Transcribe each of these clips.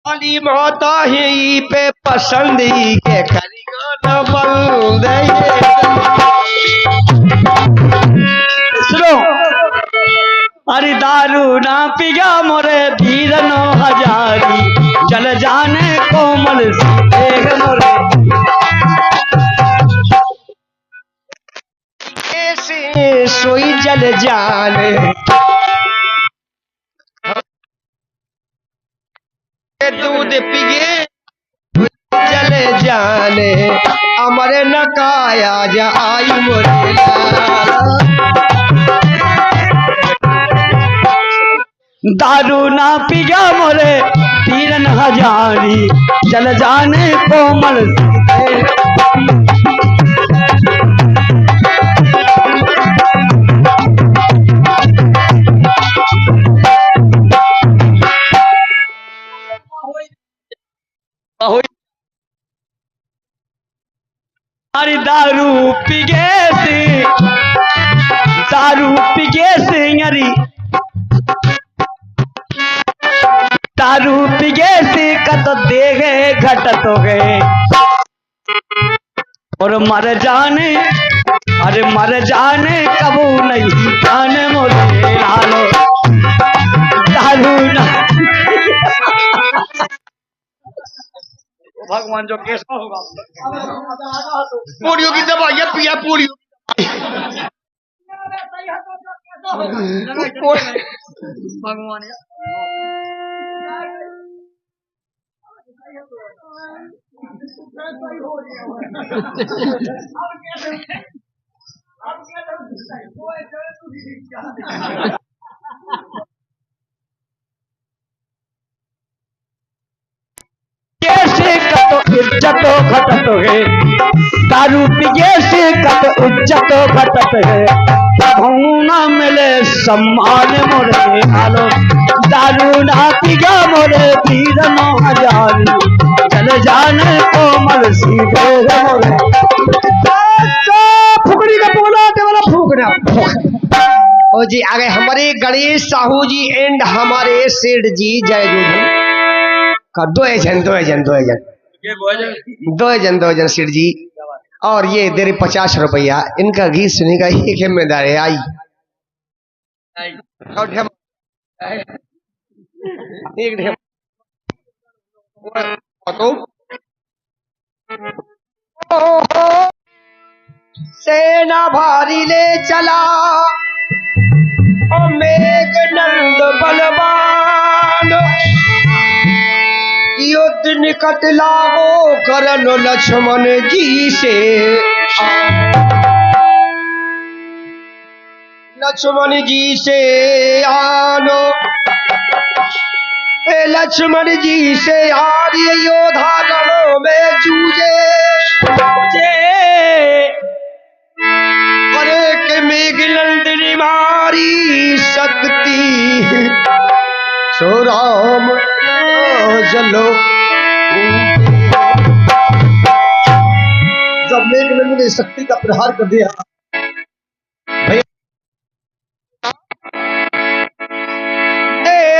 अली माता ही पे पसंद ही के खरीगाना बंद सुनो अरे दारू ना पिया मोरे धीरनो हजारी जल जाने कोमल देख मोरे ऐसे सोई जल जाने दूध पिए जल जाने अमर न काया जा आई मोरे दारू ना पिया मोरे तीरन हजारी जल जाने कोमल अरे दारू पिगे से अरी दारू पिगे से कत दे गए घटत हो गए और मर जाने अरे मर जाने कबू नहीं जाने मोरे लालो दारू ना भगवान जो कैसा होगा पोलियो की दवाइयाँ पिया पोलियो भगवान इज्जत घटत है दारू पिए से कत इज्जत घटत है भूना मिले सम्मान मोरे आलो दारू ना पिया मोरे पीर नो हजारी चल जाने कोमल सीधे मोरे फुकड़ी का बोला ते वाला फूकना ओ जी आगे हमारे गणेश साहू जी एंड हमारे सेठ जी जय जोधू का दो जन सेठ जी और ये दे 50 रुपया इनका गीत सुने का ही जिम्मेदार है आई एक ढेम सेना भारी ले चला ओ मेघनंद बलवान युद्ध निकट लागो करन लक्ष्मण जी से लक्ष्मण जी से आनो लक्ष्मण जी से आर्य योधा गणों में जूझे अरे के मेघनंदिनी मारी शक्ति सो राम चलो जब मेघनंद ने शक्ति का प्रहार कर दिया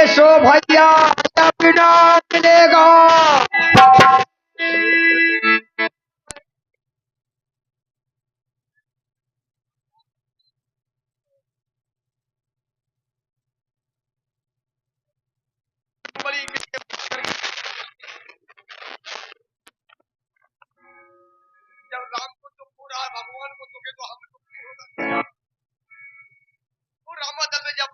सो भैया बिना मिलेगा राम को तो पूरा भगवान को तो हमें तो नहीं होगा वो रामादल में जब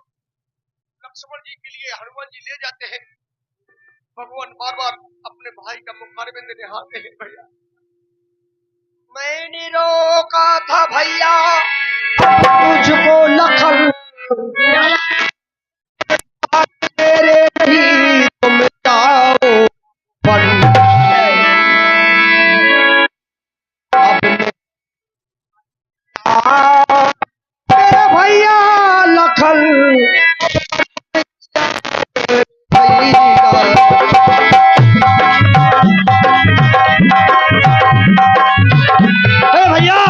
लक्ष्मण जी के लिए हनुमान जी ले जाते हैं भगवान बार बार अपने भाई का मुखारबिंद निहारते हैं भैया मैंने रोका था भैया तुझको लखन तेरे नहीं तुम जाओ भैया लखन भैया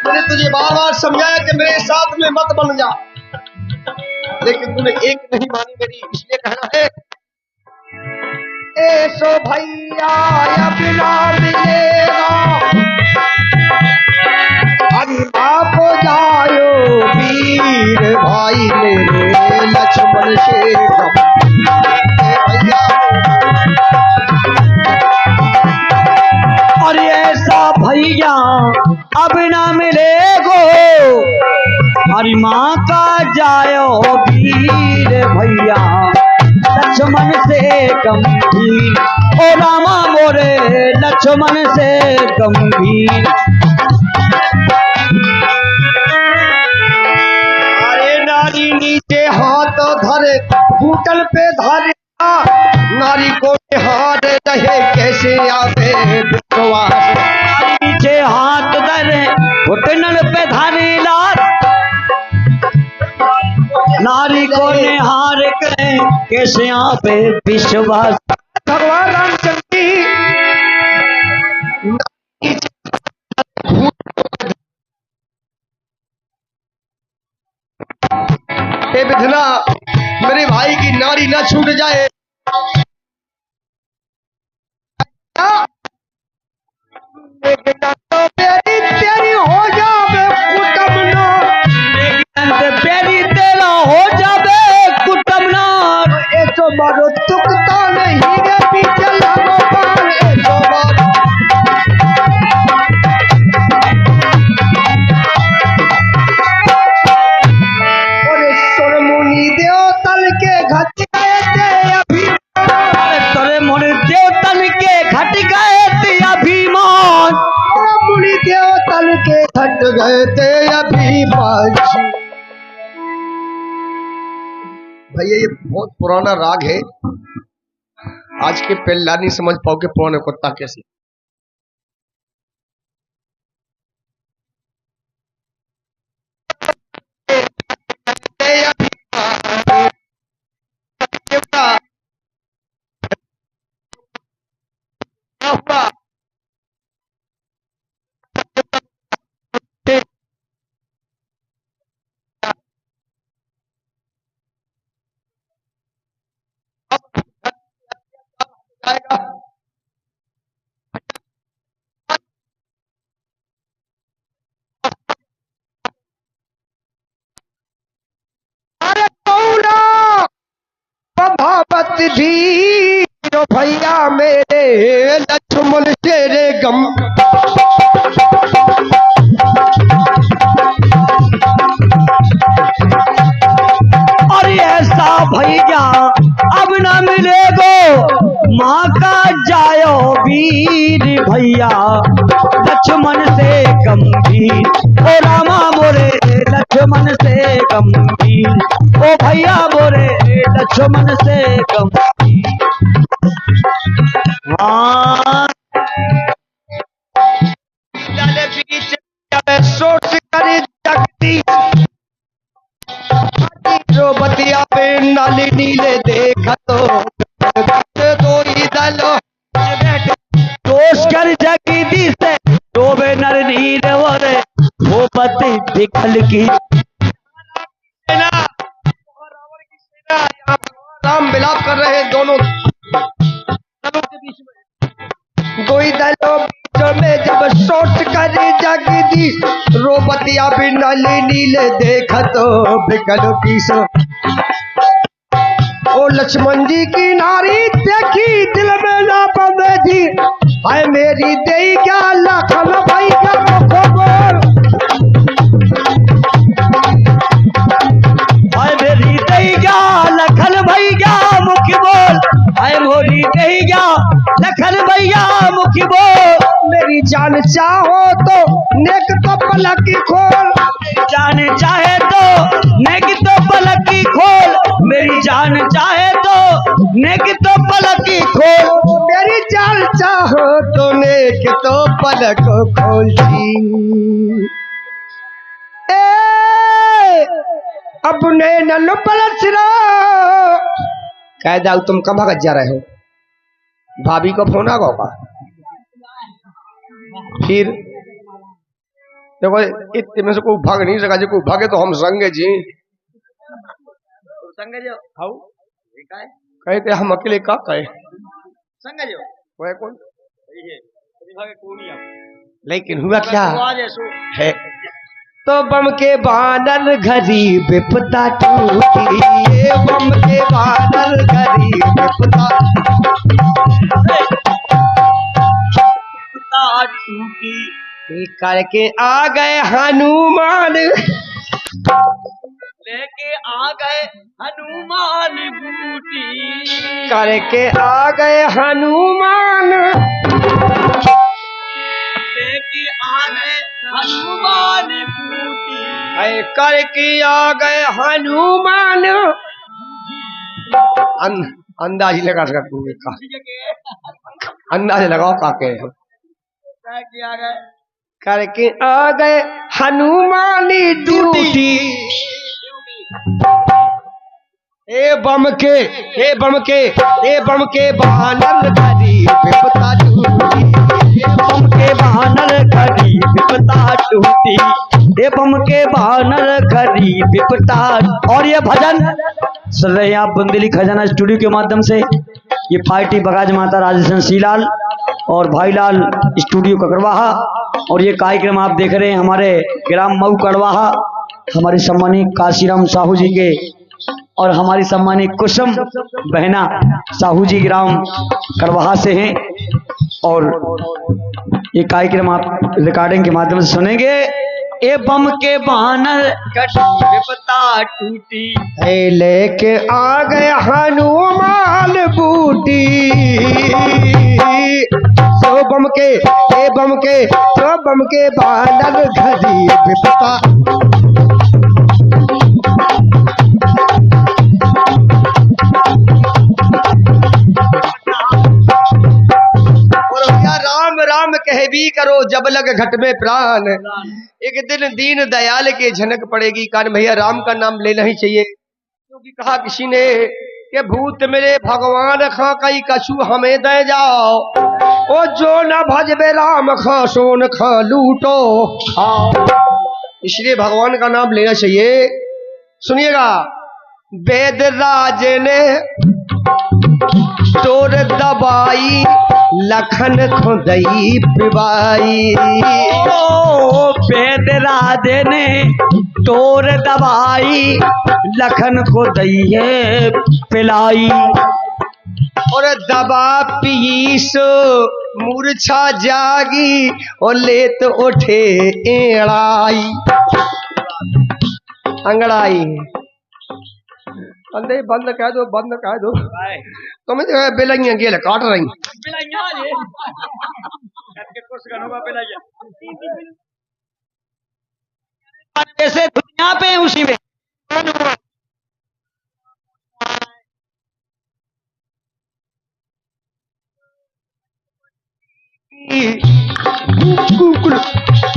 मैंने तुझे बार बार समझाया कि मेरे साथ में मत बन जा लेकिन तूने एक नहीं मानी मेरी इसलिए कहना है ऐसो भैया अब ना मिलेगा, अभी आप जायो वीर भाई मेरे लक्ष्मण से भैया। और ऐसा भैया अब ना मिलेगो, हरि माँ का जायो वीर भैया लक्ष्मण से गंभीर। ओ रामा मोरे लक्ष्मण से गंभीर। अरे नारी नीचे हाथ धरे घूटन पे धरे, नारी को हार रहे कैसे आवे विश्वास। नीचे हाथ धरे घुटनल पे धारी लात, नारी को निहार करे कैसे आवे विश्वास। भगवान रामचंद्र की हे विधना, मेरे भाई की नारी ना छूट जाए। तेरी तेरी हो जावे कुटुम्बना, तेरी तेरा हो जावे कुटुम्बना। ऐसो मारो तुकता नहीं रे पीछे लागो पार, ऐसो मारो। और सुर मुनि देवतल के घट गए थे अभिमान, तोरे मुनि देवतन के घट गए थे अभिमान। मुनि देवतल के घट गए थे अभिमान। भैया ये बहुत पुराना राग है, आज के पहला नहीं समझ पाओगे पुराने कुत्ता कैसे। प्रभावत धीर भैया मेरे लक्ष्मण तेरे गम। और ऐसा भैया अब न मिलेगो, माँ का जायो वीर भैया लक्ष्मण से गंभीर। ओ रामा मोरे लक्ष्मण से गंभीर। ओ भैया मोरे लक्ष्मण से गंभीर। हाँ सोच कर जगती बतिया पे नाली नीले देख तो दो ही दलो दोष कर जगदी से डोबे नर नीर वरे वो पति बिखल की। राम विलाप कर रहे हैं दोनों दलों के बीच में। दो ही दलों बीच में जब सोच कर जगदी रोबतिया भी नाली नीले देख तो बिकल की सो। ओ लक्ष्मण जी की नारी देखी दिल में ना बंधे थी, हाय मेरी देई क्या लखन भाई का खबर। हाय मेरी दैया लखन भैया मुख बोल। हाय मोरी दैया लखन भैया मुख बोल। मेरी जान चाहो तो नेक तो पलक की खोल, जान चाहे तो नेक तो पलक की खोल। मेरी जान चाहे तो नेक तो पलक की खोल। मेरी जान चाहो तो नेक तो पलक खोलती। अपने नन्नो पलट सिरा कह दाऊ तुम कब भगत जा रहे हो, भाभी को फोन आ गया फिर देखो इतने में से कोई भाग नहीं सका, जो कोई भागे तो हम संगे जी संगे जो कहते हम अकेले का कहे। संग जो वो है कौन? ये प्रतिभा के कौन है लेकिन हुआ क्या आवाज है? तो बम के बानर घरी विपता टूटी, ये बम के बानर घरी विपता टूटी करके आ गए हनुमान, लेके आ गए हनुमान बूटी करके आ गए हनुमान, लेके आ गए हनुमान बूटी करके आ गए हनुमान। अंदाज लगा सकता, अंदाज लगाओ काके क्या गए करके आ गए हनुमानी ड्यूटी। ए बम के ए बम के ए बम के बानर घरी विपता टूटी, ए बम के बानर घरी विपता टूटी, ए बम के बानर घरी विपता। और ये भजन सुन रहे हैं आप बुंदेली खजाना स्टूडियो के माध्यम से। ये पार्टी बगाज माता राजेशन सीलाल और भाईलाल स्टूडियो ककरवाहा, और ये कार्यक्रम आप देख रहे हैं हमारे ग्राम मऊ कड़वाहा, हमारे सम्मानित काशीराम साहू जी के और हमारी सम्मानित कुसुम बहना साहू जी ग्राम कड़वाहा से हैं। और ये कार्यक्रम आप रिकॉर्डिंग के माध्यम से सुनेंगे। ए बम के बानर विपता टूटी, लेके आ गए हनुमान बूटी। सो बम के ए बम के सो बम के बानर घरी विपता। राम राम कहबी करो जब लग घट में प्राण, एक दिन दीन दयाल के झनक पड़ेगी कान। भैया राम का नाम लेना ही चाहिए, क्योंकि कहा किसी ने कि भूत मेरे भगवान खा कई कछु हमें दे जाओ, ओ जो न भजबे राम खा सोन खा लूटो खाओ। इसलिए भगवान का नाम लेना चाहिए। सुनिएगा, वेद राज ने तोर दबाई लखन खुदई पिबाई, वेद राज ने तोर दबाई लखन खुदई है पिलाई। और दबा पीस मूर्छा जागी और लेत उठे एड़ाई अंगड़ाई। अंदर बंद कह दो, बंद कह दो। तुम्हें तो बेलाइयां गेल काट रही ऐसे दुनिया पे उसी में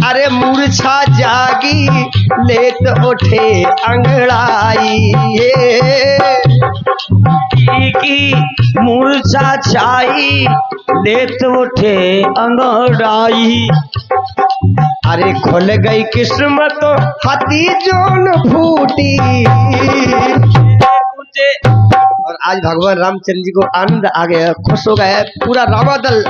अरे मूर्छा जागी लेत उठे अंगड़ाई, की मूर्छा छाई लेत उठे अंगड़ाई। अरे खुल गई किस्मत हाथी जोन फूटी। और आज भगवान रामचंद्र जी को आनंद आ गया, खुश हो गए, पूरा रामादल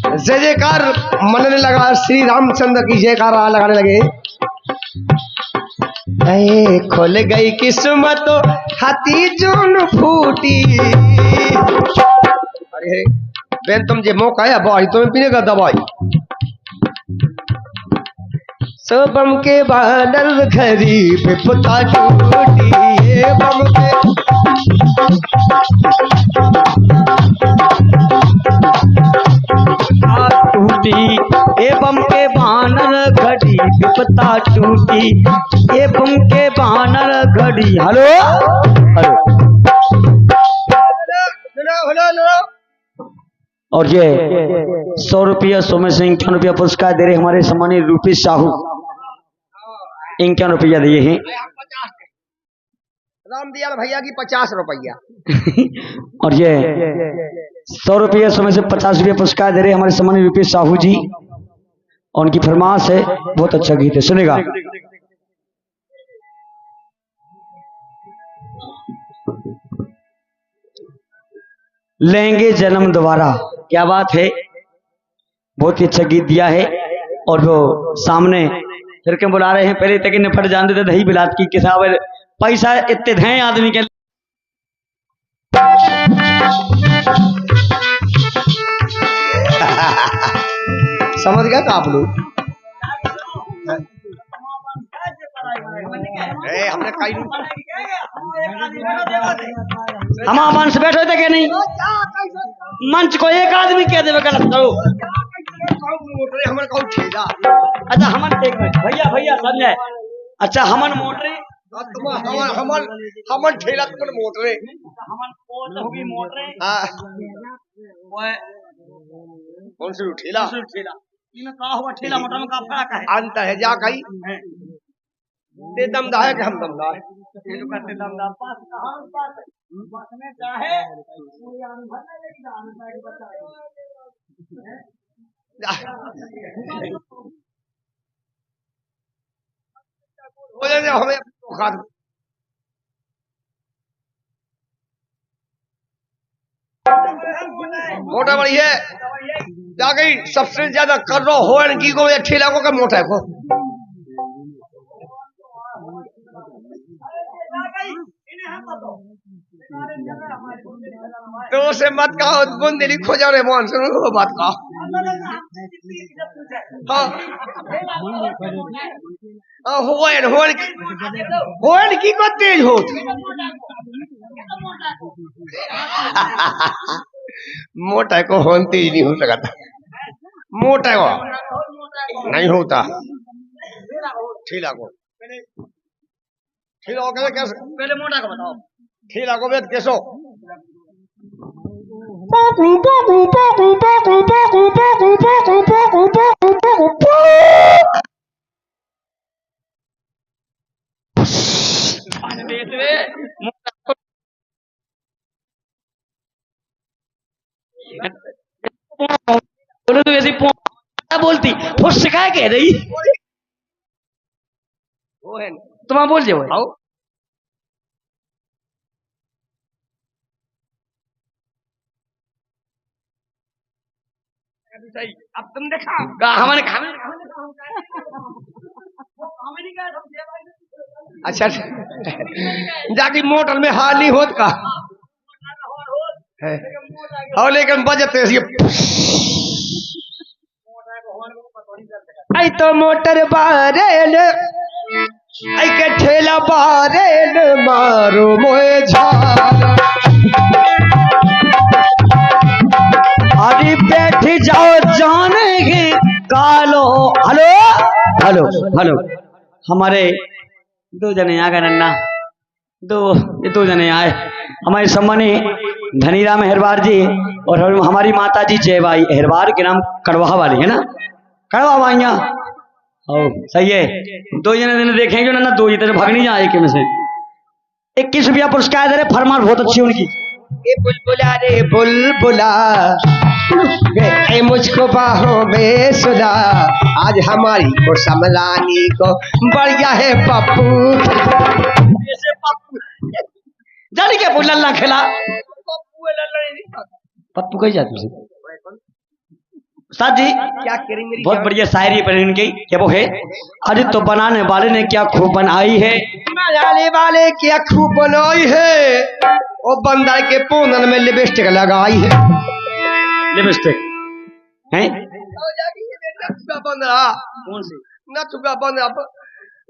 जय जयकार मनने लगा, श्री रामचंद्र की जयकारा लगाने लगे। खुल गई किस्मत हाथी जोन फूटी। अरे बेन तुम जे मौका है भाई तुम्हें पीने का दवाई। बम के बादल घरी विपता टूटी, बम के टूटी, ए बम के बानर घड़ी विपता टूटी, ए बम के बानर घड़ी। Hello hello. और ये 100 रुपया सोमे से 51 रुपया पुरस्कार दे रहे हमारे सम्मानित रूपेश साहू, 51 रुपया दिए हैं। रामदयाल भैया की 50 रुपया। और ये 100 रुपया समय से 50 रुपया पुरस्कार दे रहे हमारे सम्मानित रूपेश साहू जी, और उनकी फरमाश है, बहुत अच्छा गीत है, सुनेगा। लेंगे जन्म दोबारा। क्या बात है, बहुत ही अच्छा गीत दिया है। और वो सामने फिर के बुला रहे हैं, पहले तक निपट जान देते दही बिलात की किताब पैसा इतने हैं आदमी के। समझ गया था आप लोग? हमने कहीं हम मंच बैठे थे क्या नहीं? मंच को एक आदमी कह देवे गलत करो। हमारे कौन ठेला। अच्छा हमन एक मिनट भैया भैया समझे। अच्छा हमन मोटरे हमन ठेला तुमने मोटरे हमन पोत होगी मोटरे। कौन सी ठेला? ठेला इनमें का हुआ? ठेला मोटर में का फर्क है? अंत है जा कहीं ते दमदा है कि हम दमदा है? ये लोग करते दमदार पास कहां पास बस में चाहे पूरी आन भरने लेके जान साइड बचा हो जाए हमें खा दो। मोटा बड़ी है जा गई सबसे ज्यादा कर रहा हो की को ठेला को का मोटा को तो से मत कहो बुंदेली खो जाओ रे मोहन सुनो वो बात कहो। हाँ होन की को तेज हो मोटा को होन तेज नहीं हो सकता। मोटा को नहीं होता ठेला को कैसे? पहले मोटा को बताओ। ठेला को वेद कैसो? बोलो तो ऐसी बोलती फुस सिखाए कह रही तुम बोल जाओ। अब तुम देखा हमारे अच्छा जाके मोटर में हाल नहीं होत का है और लेकिन बजते आई तो मोटर बारेल आई के ठेला बारेल मारो मोए झाल अरे बैठ जाओ जानेंगे कालो। हेलो हेलो हेलो हमारे दो जने आ गए नन्ना ये दो जने आए हमारे सम्मानी धनीराम हेरवार जी और हमारी माता जी जयबाई हेरवार के नाम कड़वा वाली है ना कड़वा माइया। सही है दो जने दिन देखेंगे ना दो ही तरह भागनी जाए के में से 21 रुपया पुरस्कार दे रहे फरमान बहुत अच्छी उनकी। ये बुलबुला रे बुलबुला ए मुझको बाहों में सुला आज हमारी को समलानी को बढ़िया है पप्पू जानी क्या लल्ला खेला पप्पू कही जाती है उस्ताद जी क्या करेंगे? बहुत बढ़िया शायरी पर इनकी क्या वो है। अरे तो बनाने वाले ने क्या खूब बनाई है बनाने वाले क्या खूब बनाई है और बंदर के पूनन में लिपस्टिक लगाई है। लिपस्टिक हैं बंदरा कौन सी न चुका बंदरा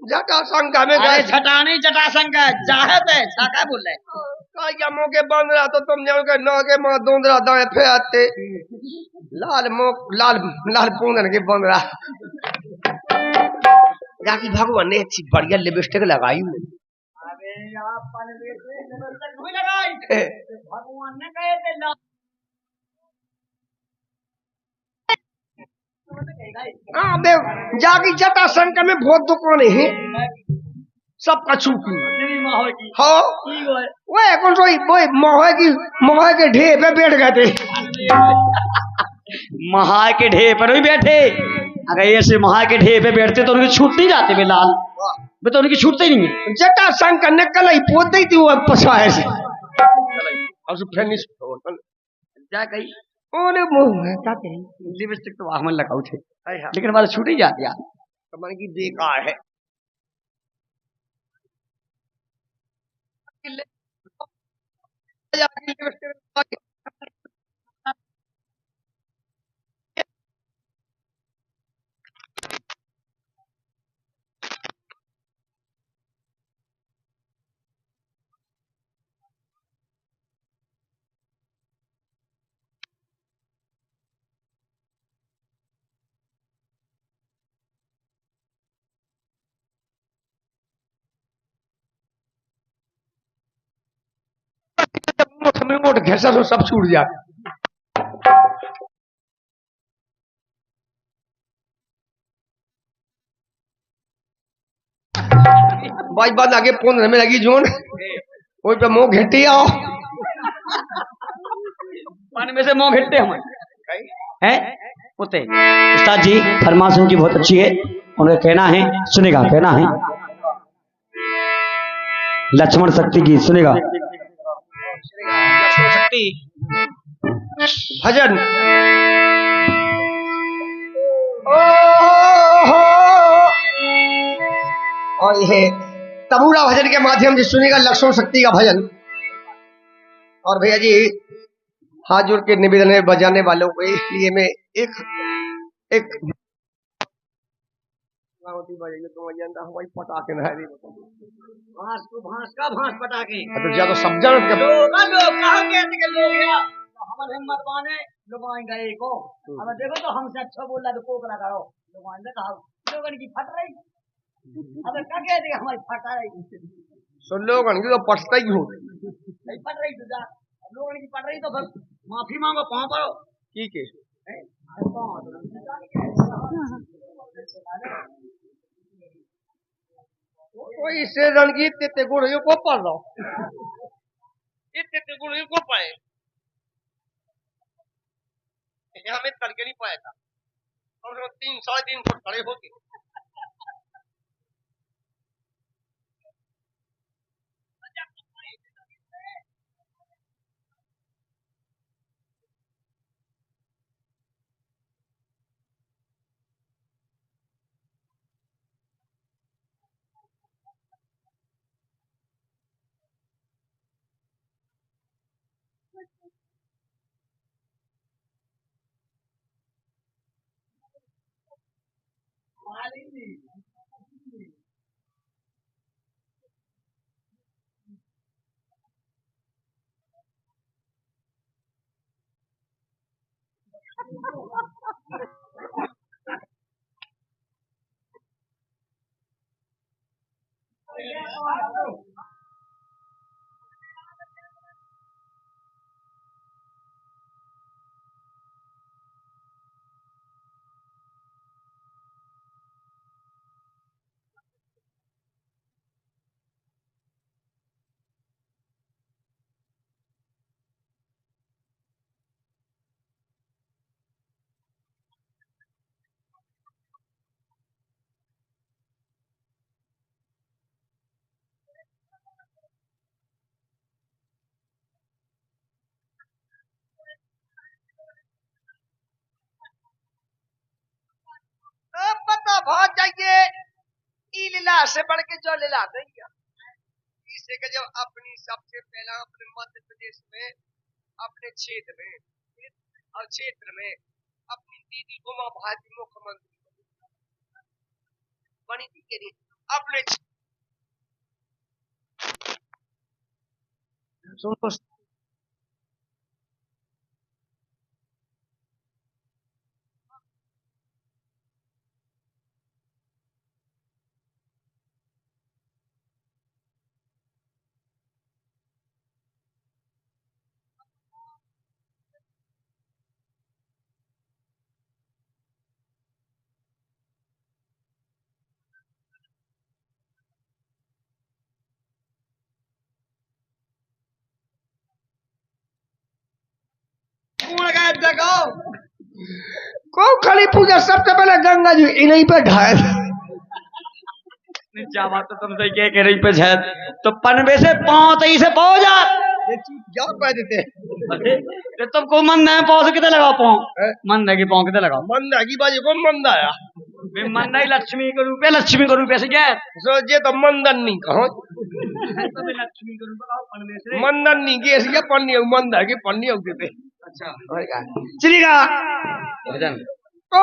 जटा शंका में गए छटानी जटा शंका चाहत है छाका बोल रहे क्या मौके बंदरा तो तुम जाओ के न के मां दोंदरा दाएं फेंकते लाल लाल लाल पूनन के बंदरा जाकी भगवान ने अच्छी बढ़िया लिपस्टिक लगाई हुई। भगवान ने कहे थे जाकी जटा शंकर में बहुत दुकानें हैं सब कछू की हाँ वो कौन सो वो मोहे के ढेर पे बैठ गए थे महा के ढेर पर भी बैठे। अगर ऐसे महा के ढेर पे बैठते तो उनकी छूट नहीं जाते लाल वे तो उनकी छूटते ही नहीं है। जटा शंकर ने कल ही पोत दी थी वो पछवाए से क्या कही ओरे मुंह क्या कही लिपस्टिक तो वाह मन लगाऊ थे हाय हां लेकिन हमारा छूट ही जाती यार तो मन की बेकार है मोट घैसा तो सब छूट जाए बाई बात आगे फोन में लगी जोन वही पे मुंह घेटी आओ पानी में से मुंह घेटते हम हैं होते उस्ताद जी फरमाश उनकी बहुत अच्छी है उन्हें कहना है सुनेगा कहना है लक्ष्मण शक्ति की सुनेगा लक्ष्मण शक्ति भजन और ये तबूरा भजन के माध्यम से सुनेगा लक्ष्मण शक्ति का भजन और भैया जी हाथ जोड़ के निवेदन है बजाने वालों को इसलिए मैं एक पटाखे भांस का भांस पटाखे तो ज्यादा सब जान हमर हिम्मत माने लोगन गए को अब देखो तो हमसे अच्छा बोल रहा तो कोकला करो लोगन ने कहा लोगन की फट रही अब क्या कह दे हमारी फटा रही सुन लोगन की तो पटता ही हो नहीं फट रही तुझा लोगन की फट रही तो फिर माफी मांगो पाँव पड़ो ठीक है तो इससे रणजीत ते गुण को पढ़ रहा इतने गुण को पाए हमें तड़के नहीं पाया था कम से कम 3-3.5 फुट खड़े होते पता बहुत जाइए ई लीला से बढ़ के जो लीला नहीं इसे के जब अपनी सबसे पहला अपने मध्य प्रदेश में अपने क्षेत्र में और क्षेत्र में अपनी दीदी उमा भारती मुख्यमंत्री बनी थी के लिए अपने सुनो को खड़ी पूजा सबसे पहले गंगा जी इन्हीं पे ढाए जावा तो तुमसे कह रही पे शायद तो पनवे से 5 से पहुंच जा क्या कह देते ये तुम को मन है पाँव से कितने लगाओ पाँव मन है कि पाँव कितने लगाओ मंदा की बाजी कौन मंदा आया मन नहीं लक्ष्मी के रूपे से क्या सो जे तो मंदन नहीं कहो लक्ष्मी के रूप पढ़ने से मंदन नहीं की ऐसी क्या पन्नी मंदा की पन्नी होती थे अच्छा चलिएगा भजन ओ